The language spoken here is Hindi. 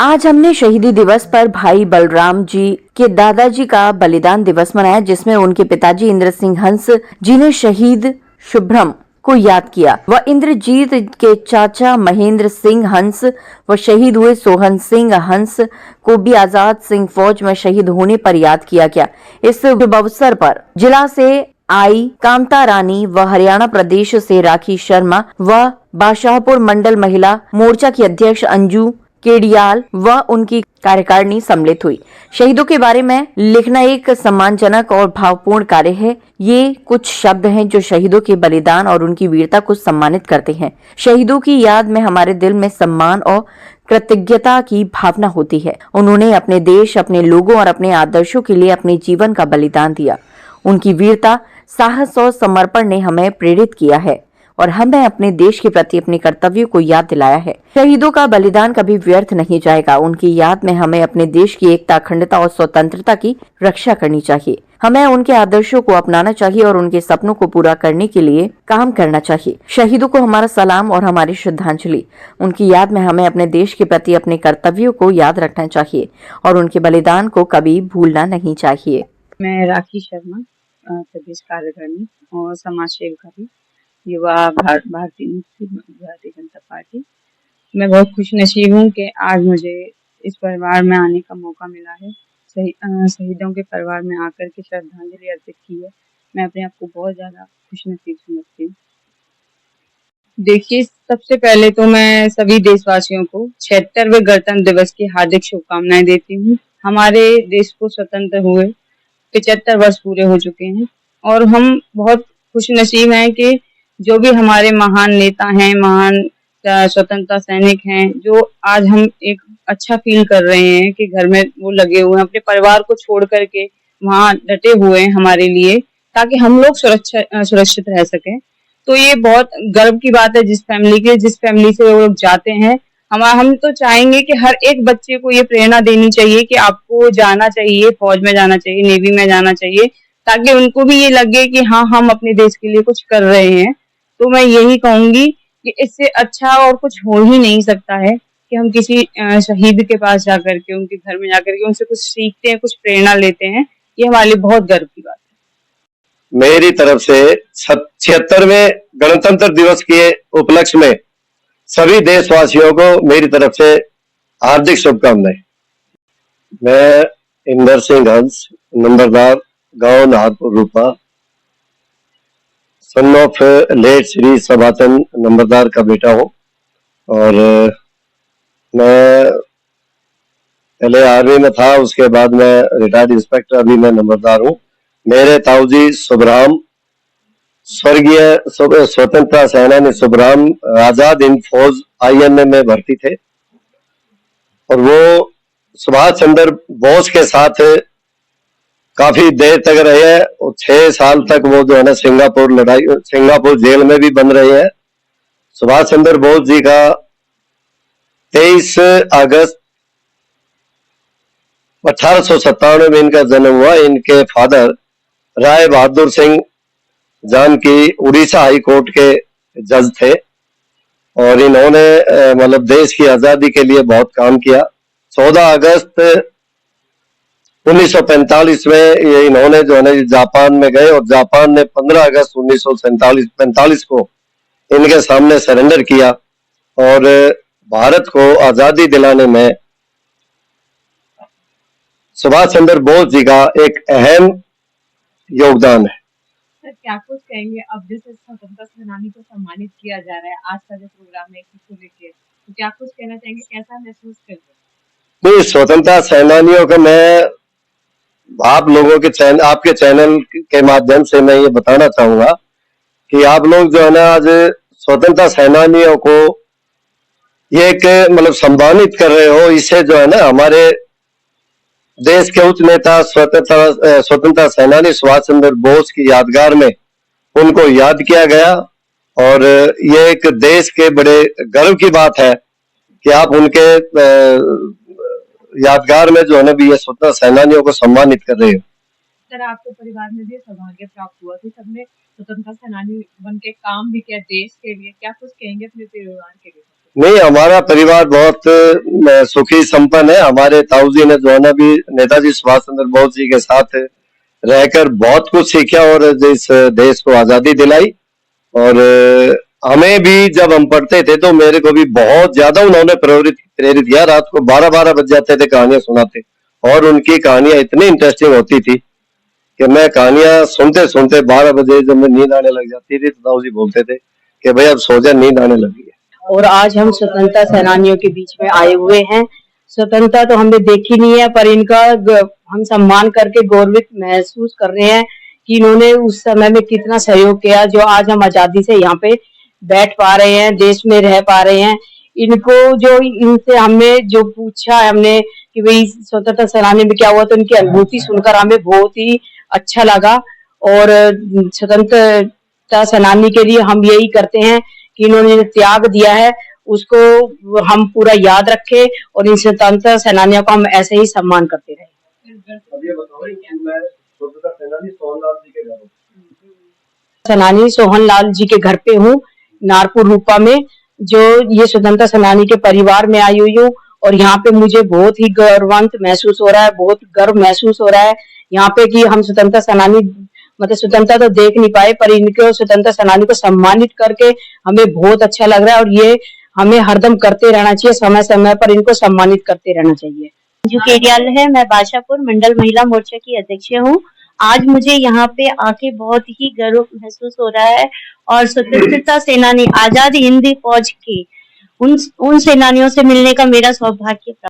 आज हमने शहीदी दिवस पर भाई बलराम जी के दादाजी का बलिदान दिवस मनाया, जिसमें उनके पिताजी इंद्र सिंह हंस जी ने शहीद शुभ्रम को याद किया। वह इंद्रजीत के चाचा महेंद्र सिंह हंस व शहीद हुए सोहन सिंह हंस को भी आजाद सिंह फौज में शहीद होने पर याद किया गया। इस शुभ अवसर पर जिला से आई कांता रानी व हरियाणा प्रदेश से राखी शर्मा व बादशाहपुर मंडल महिला मोर्चा की अध्यक्ष अंजू केडियाल व उनकी कार्यकारिणी सम्मिलित हुई। शहीदों के बारे में लिखना एक सम्मानजनक और भावपूर्ण कार्य है। ये कुछ शब्द हैं जो शहीदों के बलिदान और उनकी वीरता को सम्मानित करते हैं। शहीदों की याद में हमारे दिल में सम्मान और कृतज्ञता की भावना होती है। उन्होंने अपने देश, अपने लोगों और अपने आदर्शों के लिए अपने जीवन का बलिदान दिया। उनकी वीरता, साहस और समर्पण ने हमें प्रेरित किया है और हमें अपने देश के प्रति अपने कर्तव्यों को याद दिलाया है। शहीदों का बलिदान कभी व्यर्थ नहीं जाएगा। उनकी याद में हमें अपने देश की एकता, अखंडता और स्वतंत्रता की रक्षा करनी चाहिए। हमें उनके आदर्शों को अपनाना चाहिए और उनके सपनों को पूरा करने के लिए काम करना चाहिए। शहीदों को हमारा सलाम और हमारी श्रद्धांजलि। उनकी याद में हमें अपने देश के प्रति अपने कर्तव्यों को याद रखना चाहिए और उनके बलिदान को कभी भूलना नहीं चाहिए। मैं राखी शर्मा, प्रदेश कार्यकारिणी और समाज सेविका भी, युवा भारतीय जनता पार्टी। मैं बहुत खुश नसीब हूँ कि आज मुझे इस परिवार में आने का मौका मिला है। शहीदों के परिवार में आकर के श्रद्धांजलि अर्पित की है। मैं अपने आप को बहुत ज्यादा खुश नसीब समझती हूँ। देखिए, सबसे पहले तो मैं सभी देशवासियों को 76वें गणतंत्र दिवस की हार्दिक शुभकामनाएं देती हूँ। हमारे देश को स्वतंत्र हुए 75 वर्ष पूरे हो चुके हैं और हम बहुत खुश नसीब हैं कि जो भी हमारे महान नेता हैं, महान स्वतंत्रता सैनिक हैं, जो आज हम एक अच्छा फील कर रहे हैं कि घर में वो लगे हुए हैं, अपने परिवार को छोड़ करके वहाँ डटे हुए हैं हमारे लिए, ताकि हम लोग सुरक्षित रह सकें। तो ये बहुत गर्व की बात है जिस फैमिली से वो लोग जाते हैं। हम तो चाहेंगे कि हर एक बच्चे को ये प्रेरणा देनी चाहिए कि आपको जाना चाहिए, फौज में जाना चाहिए, नेवी में जाना चाहिए, ताकि उनको भी ये लगे कि हाँ, हम अपने देश के लिए कुछ कर रहे हैं। तो मैं यही कहूंगी कि इससे अच्छा और कुछ हो ही नहीं सकता है कि हम किसी शहीद के पास जाकर के, उनके घर में जाकर के उनसे कुछ सीखते हैं, कुछ प्रेरणा लेते हैं। ये हमारे लिए बहुत गर्व की बात है। मेरी तरफ से 76वें गणतंत्र दिवस के उपलक्ष्य में सभी देशवासियों को मेरी तरफ से हार्दिक शुभकामनाएं। मैं इंद्र सिंह हंस, नंबरदार, गांव नाहरपुर रूपा, सन ऑफ लेट श्री सभाचंद नंबरदार का बेटा हूं और मैं पहले आर्मी में था, उसके बाद मैं रिटायर्ड इंस्पेक्टर, अभी मैं नंबरदार हूं। मेरे ताऊजी सुबराम, स्वर्गीय स्वतंत्रता सेनानी सुबराम, आजाद हिंद फौज INA में भर्ती थे और वो सुभाष चंद्र बोस के साथ काफी देर तक रहे हैं और 6 साल तक वो जो है ना सिंगापुर जेल में भी बंद रहे हैं। सुभाष चंद्र बोस जी का 23 अगस्त 1897 में इनका जन्म हुआ। इनके father Rai Bahadur Singh Janaki Orissa high court के जज थे और इन्होंने मतलब देश की आजादी के लिए बहुत काम किया। 14 अगस्त 1945 में ये इन्होंने जो है ना जापान में गए और जापान ने 15 अगस्त 1945 को इनके सामने सरेंडर किया और भारत को आजादी दिलाने में सुभाष चंद्र बोस जी का एक अहम योगदान है। सर, क्या कुछ कहेंगे? अब जैसे स्वतंत्रता सेनानी को सम्मानित किया जा रहा है, आज का जो प्रोग्राम है इसको लेके, तो क्या कुछ कहना चाहेंगे? कैसा महसूस करते हैं? नहीं, स्वतंत्रता सेनानियों को मैं आप लोगों के आपके चैनल के माध्यम से मैं ये बताना चाहूंगा कि आप लोग जो है ना आज स्वतंत्रता सेनानियों को ये एक मतलब सम्मानित कर रहे हो। इससे जो है ना हमारे देश के उच्च नेता स्वतंत्रता सेनानी सुभाष चंद्र बोस की यादगार में उनको याद किया गया और ये एक देश के बड़े गर्व की बात है कि आप उनके यादगार में जो है ना भी ये स्वतंत्रता सेनानियों को सम्मानित कर रहे हो। सर, आपके परिवार में भी सौभाग्य प्राप्त हुआ कि सबने स्वतंत्रता सेनानी बन के काम भी किया देश के लिए। क्या कुछ कहेंगे अपने परिवार के लिए? नहीं, हमारा परिवार बहुत सुखी संपन्न है। हमारे ताऊजी ने जो है ना भी नेताजी सुभाष चंद्र बोस जी के साथ रहकर बहुत कुछ सीखा और इस देश को आजादी दिलाई। और हमें भी जब हम पढ़ते थे तो मेरे को भी बहुत ज्यादा उन्होंने प्रेरित किया। रात को 12-12 बज जाते थे कहानियां सुनाते, और उनकी कहानियां इतनी इंटरेस्टिंग होती थी कि मैं कहानियां सुनते सुनते 12 बजे जब मैं नींद आने लग जाती थी तो ताऊ जी बोलते थे कि भाई अब सो जा, नींद आने लगी है। और आज हम स्वतंत्रता सेनानियों के बीच में आए हुए हैं। स्वतंत्रता तो हमने देखी नहीं है, पर इनका हम सम्मान करके गौरवित महसूस कर रहे हैं कि इन्होंने उस समय में कितना सहयोग किया, जो आज हम आजादी से यहाँ पे बैठ पा रहे हैं, देश में रह पा रहे हैं। इनको जो इनसे हमने जो पूछा है हमने कि भाई स्वतंत्रता सेनानी में क्या हुआ, तो इनकी अनुभूति सुनकर हमें बहुत ही अच्छा लगा। और स्वतंत्रता सेनानी के लिए हम यही करते हैं कि इन्होंने जो त्याग दिया है उसको हम पूरा याद रखें और इन स्वतंत्रता सेनानियों का हम ऐसे ही सम्मान करते रहें। सेनानी सोहनलाल जी के घर पे हूँ, नारपुर रूपा में। जो ये स्वतंत्रता सेनानी के परिवार में आई हुई हूँ और यहाँ पे मुझे बहुत ही गौरवान्वित महसूस हो रहा है, बहुत गर्व महसूस हो रहा है यहाँ पे कि हम स्वतंत्रता सेनानी मतलब स्वतंत्रता तो देख नहीं पाए, पर इनके स्वतंत्रता सेनानी को सम्मानित करके हमें बहुत अच्छा लग रहा है। और ये हमें हरदम करते रहना चाहिए, समय समय पर इनको सम्मानित करते रहना चाहिए। जो केडियाल है, मैं बादशाहपुर मंडल महिला मोर्चा की अध्यक्ष हूँ। आज मुझे यहाँ पे आके बहुत ही गर्व महसूस हो रहा है और स्वतंत्रता सेनानी आजाद हिंद फौज के उन सेनानियों से मिलने का मेरा सौभाग्य प्राप्त